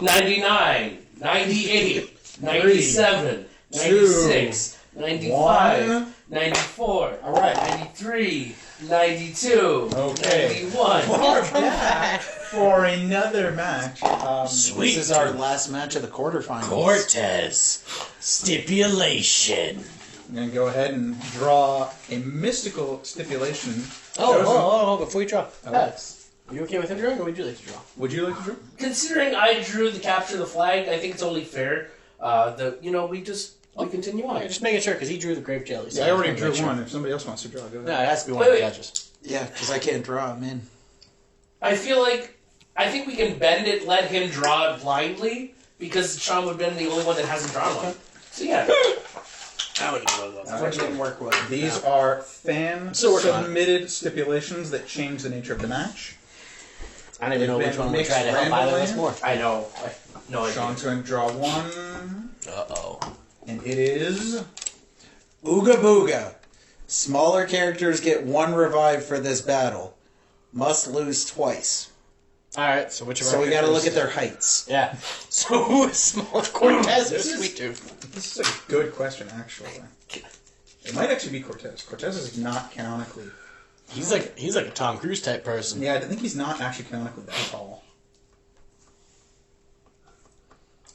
99, 98, 97, 96, 95, 94, All right. 93, 92, Okay. 91. We're back for another match. Sweet. This is our last match of the quarterfinals. Cortez. Stipulation. I'm going to go ahead and draw a mystical stipulation. Oh, before you draw. Oh. Alex, are you okay with him drawing, or would you like to draw? Would you like to draw? Considering I drew the capture the flag, I think it's only fair that, we continue on. Okay, just making sure, because he drew the grape jelly. So Yeah, I already just drew wanna make one. sure. If somebody else wants to draw, go ahead. No, it has to be one Wait, of the wait. judges. Yeah, because I can't draw him in. I think we can bend it, let him draw it blindly, because Sean would have been the only one that hasn't drawn one. So yeah. I wouldn't know those. That didn't work well. These are fan So we're done. submitted stipulations that change the nature of the match. I don't even know They've which been one would mixed try to help either of us randomly. more. I know. No idea. Sean's going to draw one, Uh-oh. and it is... Ooga Booga. Smaller characters get one revive for this battle. Must lose twice. Alright, so which of our So we got to characters- look at their heights. Yeah. So who is small? Cortez or Sweet Tooth? This is a good question, actually. It might actually be Cortez. Cortez is not canonically... He's like a Tom Cruise type person. Yeah, I think he's not actually canonically that tall.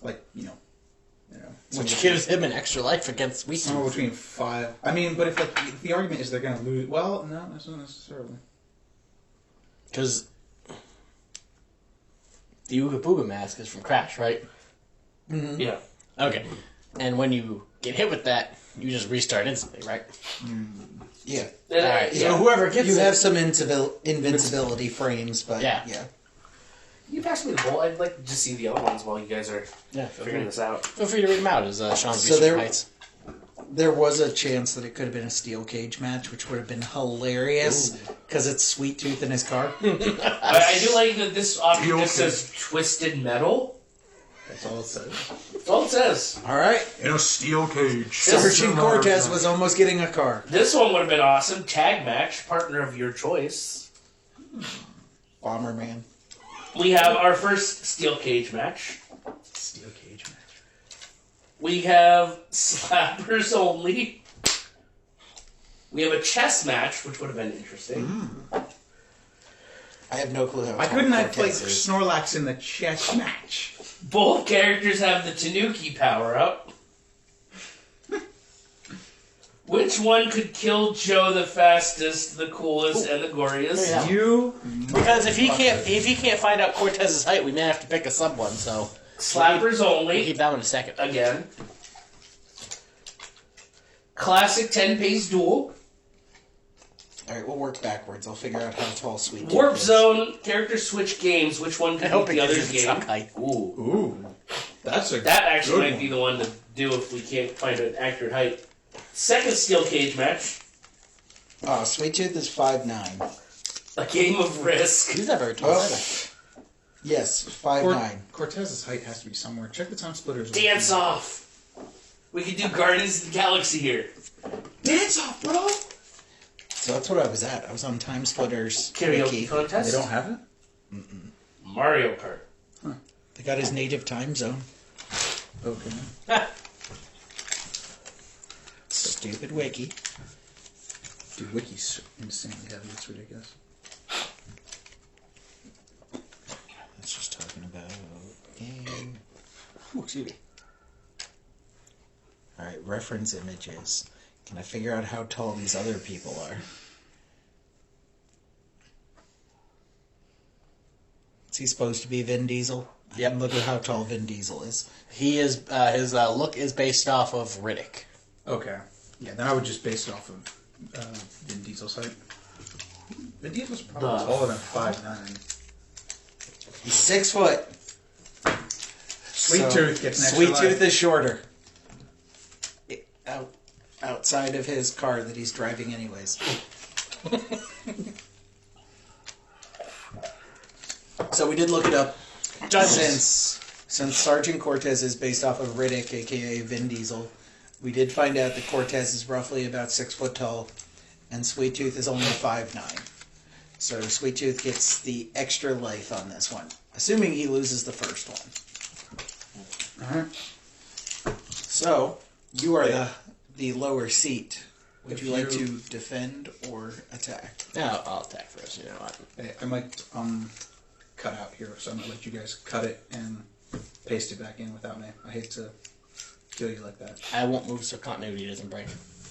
Like, Which gives him an extra life against Sweet somewhere Tooth. between 5. I mean, but if the argument is they're going to lose... Well, no, that's not necessarily. Because the Ooga Booga mask is from Crash, right? Mm-hmm. Yeah. Okay. And when you get hit with that, you just restart instantly, right? Yeah. Alright, so Yeah. whoever gets You it... have some invincibility frames, but Yeah. You pass me the bowl. I'd like to see the other ones while you guys are Yeah, figuring this out. feel free to read them out as Sean's So research there- heights. There was a chance that it could have been a steel cage match, which would have been hilarious because it's Sweet Tooth in his car. I do like that this option just says twisted metal. That's all it says. That's all it says. All right. In a steel cage. Sergeant Cortez was almost getting a car. This one would have been awesome. Tag match, partner of your choice. Bomberman. We have our first steel cage match. Steel cage match. We have slappers only. We have a chess match, which would have been interesting. I have no clue how. Why couldn't I Cortez play is. Snorlax in the chess match? Both characters have the Tanuki power up. Which one could kill Joe the fastest, the coolest, and the goriest? Yeah. You... Because if he can't find out Cortez's height, we may have to pick a sub one. So Slappers we'll only. keep that one a second. Again. Classic 10-pace duel. All right, we'll work backwards. I'll figure out how tall Sweet Tooth Warp is. Zone. Character switch games. Which one I could hope beat it the gives other's you the game? truck height. Ooh. Ooh. That's a That actually good might be the one to do if we can't find an accurate height. Second steel cage match. Oh, Sweet Tooth is 5'9". A game of risk. He's not very tall Oh. either. Yes, 5'9". Cortez's height has to be somewhere. Check the time splitters. Dance off. We could do Guardians of the Galaxy here. Dance off, bro! So that's what I was at. I was on Time Splitters. Karaoke Wiki. contest. They don't have it? Mario Kart. They got his native time zone. Okay. Stupid wiki. Dude, Wiki's insanely heavy. It's ridiculous. That's just talking about game. Ooh, excuse me. All right, reference images. Can I figure out how tall these other people are? Is he supposed to be Vin Diesel? Yep. Look at how tall Vin Diesel is. He is his look is based off of Riddick. Okay. Yeah, then I would just base it off of Vin Diesel's height. Vin Diesel's probably taller than 5'9". He's 6 foot. Sweet Tooth gets an extra Sweet life. Tooth is shorter. Outside of his car that he's driving anyways. So we did look it up. Since Sergeant Cortez is based off of Riddick, aka Vin Diesel, we did find out that Cortez is roughly about 6 foot tall, and Sweet Tooth is only 5'9". So Sweet Tooth gets the extra life on this one, assuming he loses the first one. So, you are the lower seat. Would If you like you- to defend or attack? No, I'll attack first. You know what? Hey, I might cut out here, so I'm gonna let you guys cut it and paste it back in without me. I hate to kill you like that. I won't move so continuity doesn't break.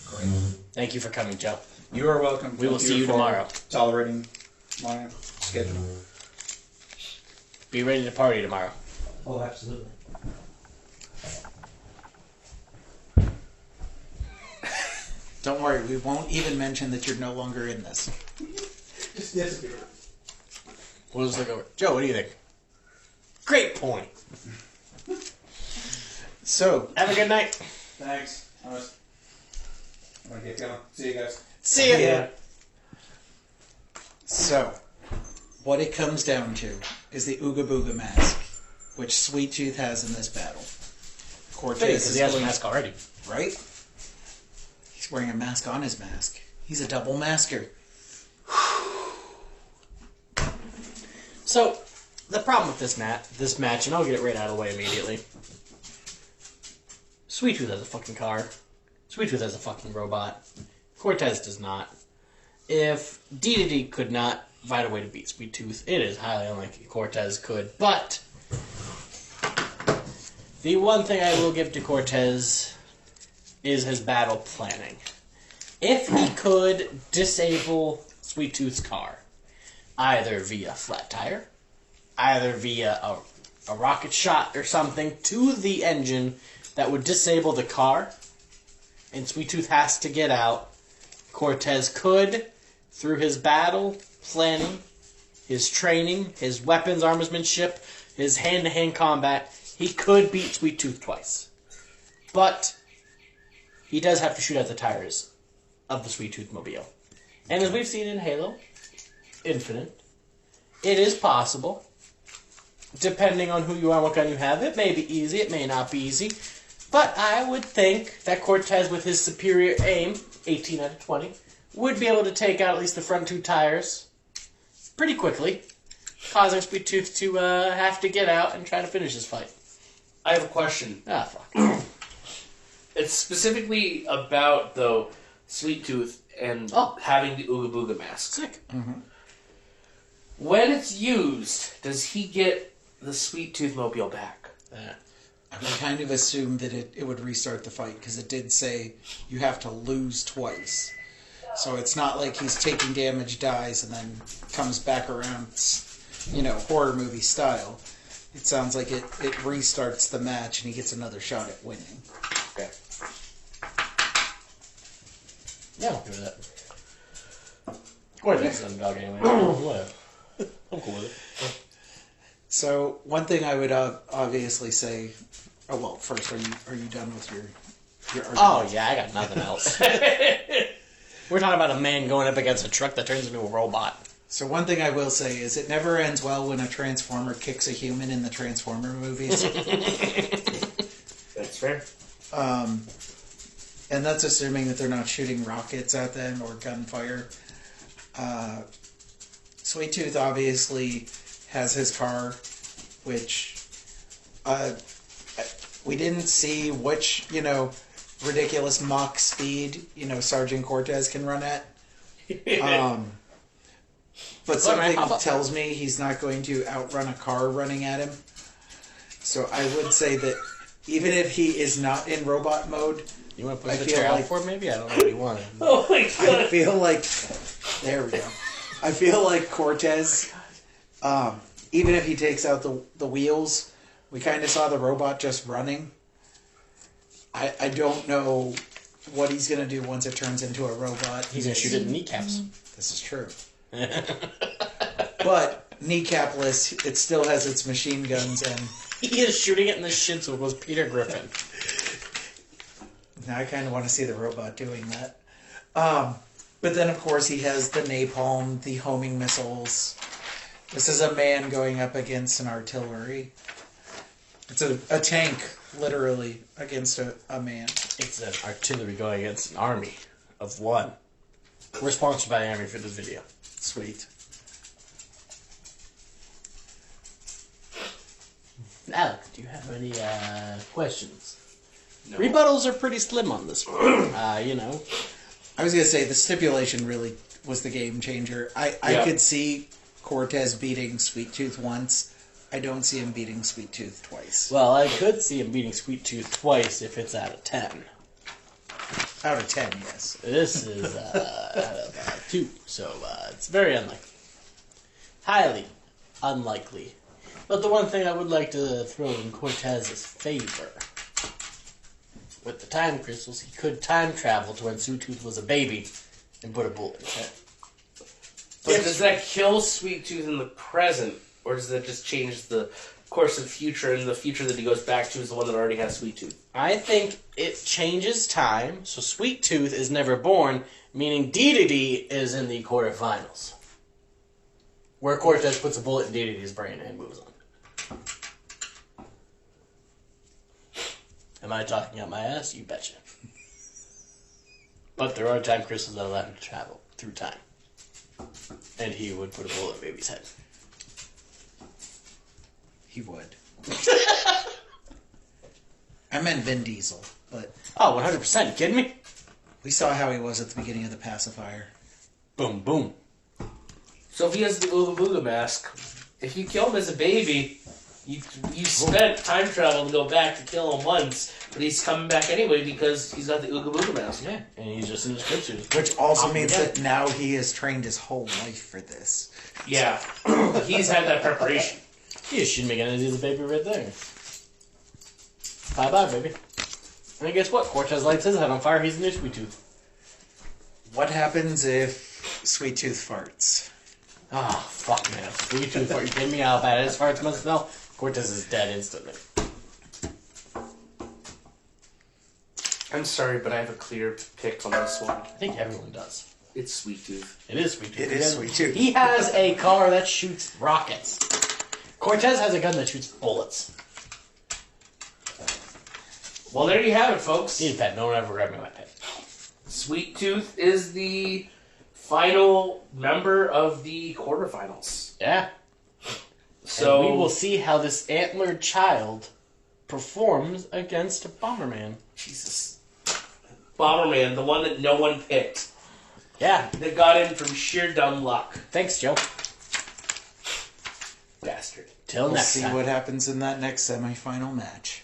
Great. Thank you for coming, Joe. You are welcome. We will Thank see you for tomorrow. Tolerating my schedule. Be ready to party tomorrow. Oh, absolutely. Don't worry, we won't even mention that you're no longer in this. Just disappear. We'll just look over. Joe, what do you think? Great point. So, Have a good night. Thanks. I'm gonna get going. See you guys. See ya. Yeah. So, what it comes down to is the Ooga Booga mask, which Sweet Tooth has in this battle. Cortez Because is he has a going, mask already. right? He's wearing a mask on his mask. He's a double masker. So, the problem with this match, and I'll get it right out of the way immediately. Sweet Tooth has a fucking car. Sweet Tooth has a fucking robot. Cortez does not. If D could not find a way to beat Sweet Tooth, it is highly unlikely Cortez could. But the one thing I will give to Cortez is his battle planning. If he could disable Sweet Tooth's car, either via flat tire, either via a rocket shot or something to the engine that would disable the car, and Sweet Tooth has to get out, Cortez could, through his battle planning, his training, his weapons armamentsmanship, his hand-to-hand combat, he could beat Sweet Tooth twice. But he does have to shoot at the tires of the Sweet Tooth mobile. And as we've seen in Halo Infinite, it is possible, depending on who you are and what gun you have. It may be easy, it may not be easy. But I would think that Cortez, with his superior aim, 18 out of 20, would be able to take out at least the front two tires pretty quickly, causing Sweet Tooth to have to get out and try to finish his fight. I have a question. Ah, fuck. It's specifically about, though, Sweet Tooth and having the Ooga Booga mask. Sick. When it's used, does he get the Sweet Tooth mobile back? I would kind of assume that it would restart the fight, because it did say you have to lose twice. So it's not like he's taking damage, dies, and then comes back around, horror movie style. It sounds like it restarts the match and he gets another shot at winning. Okay. Yeah, I'm cool with that. Cortez is an underdog anyway. Whatever. I'm cool with it. So one thing I would obviously say. Oh well, first, are you done with your argument? Oh yeah, I got nothing else. We're talking about a man going up against a truck that turns into a robot. So one thing I will say is it never ends well when a Transformer kicks a human in the Transformer movies. That's fair. And that's assuming that they're not shooting rockets at them or gunfire. Sweet Tooth obviously has his car, which we didn't see which, ridiculous Mach speed, Sergeant Cortez can run at. But something tells me he's not going to outrun a car running at him. So I would say that even if he is not in robot mode, You want to push I the feel chair out like- for him, maybe? I don't know what he wanted. Oh my I god. feel like... There we go. I feel like Cortez, even if he takes out the wheels, we kind of saw the robot just running. I don't know what he's going to do once it turns into a robot. He's going to shoot it in kneecaps. This is true. But kneecapless, it still has its machine guns, and He is shooting it in the shins with Peter Griffin. now I kind of want to see the robot doing that. But then, of course, he has the napalm, the homing missiles. This is a man going up against an artillery. It's a tank, literally, against a man. It's an artillery going against an army of one. We're sponsored by the Army for this video. Sweet. Alex. Do you have any questions? No. Rebuttals are pretty slim on this one. You know. I was gonna say the stipulation really was the game changer. I Yeah. could see Cortez beating Sweet Tooth once. I don't see him beating Sweet Tooth twice. Well, I could see him beating Sweet Tooth twice if it's out of 10. Out of 10, yes. This is out of 2, so it's very unlikely. Highly unlikely. But the one thing I would like to throw in Cortez's favor, with the time crystals, he could time travel to when Sweet Tooth was a baby and put a bullet in his head. But does that kill Sweet Tooth in the present, or does that just change the course of future, and the future that he goes back to is the one that already has Sweet Tooth? I think it changes time, so Sweet Tooth is never born, meaning Dedede is in the quarterfinals. Where Cortez puts a bullet in Dedede's brain and moves on. Am I talking out my ass? You betcha. But there are time crystals that allow him to travel through time. And he would put a bullet in baby's head. He would. I meant Vin Diesel, but Oh, 100%. You kidding me? we saw how he was at the beginning of the pacifier. Boom, boom. So if he has the Ooga Booga mask, if you kill him as a baby, you spent time travel to go back to kill him once, but he's coming back anyway because he's got the Ooga Booga mask. Yeah, and he's just in his crib suit. Which also means that now he has trained his whole life for this. Yeah, he's had that preparation. You should make it as a baby right there. Bye-bye, baby. And guess what? Cortez lights his head on fire. He's a new Sweet Tooth. What happens if Sweet Tooth farts? Oh, fuck, man. Sweet Tooth fart. You kidding me? How bad his farts must smell? Cortez is dead instantly. I'm sorry, but I have a clear pick on this one. I think everyone does. It's Sweet Tooth. It is Sweet Tooth. It is Sweet Tooth. He has a car that shoots rockets. Cortez has a gun that shoots bullets. Well, there you have it, folks. Need a pet. No one ever grabbed me my pet. Sweet Tooth is the final member of the quarterfinals. Yeah. So And we will see how this antlered child performs against Bomberman. Jesus. Bomberman, the one that no one picked. Yeah. That got in from sheer dumb luck. Thanks, Joe. Bastard. Till We'll next see time. what happens in that next semifinal match.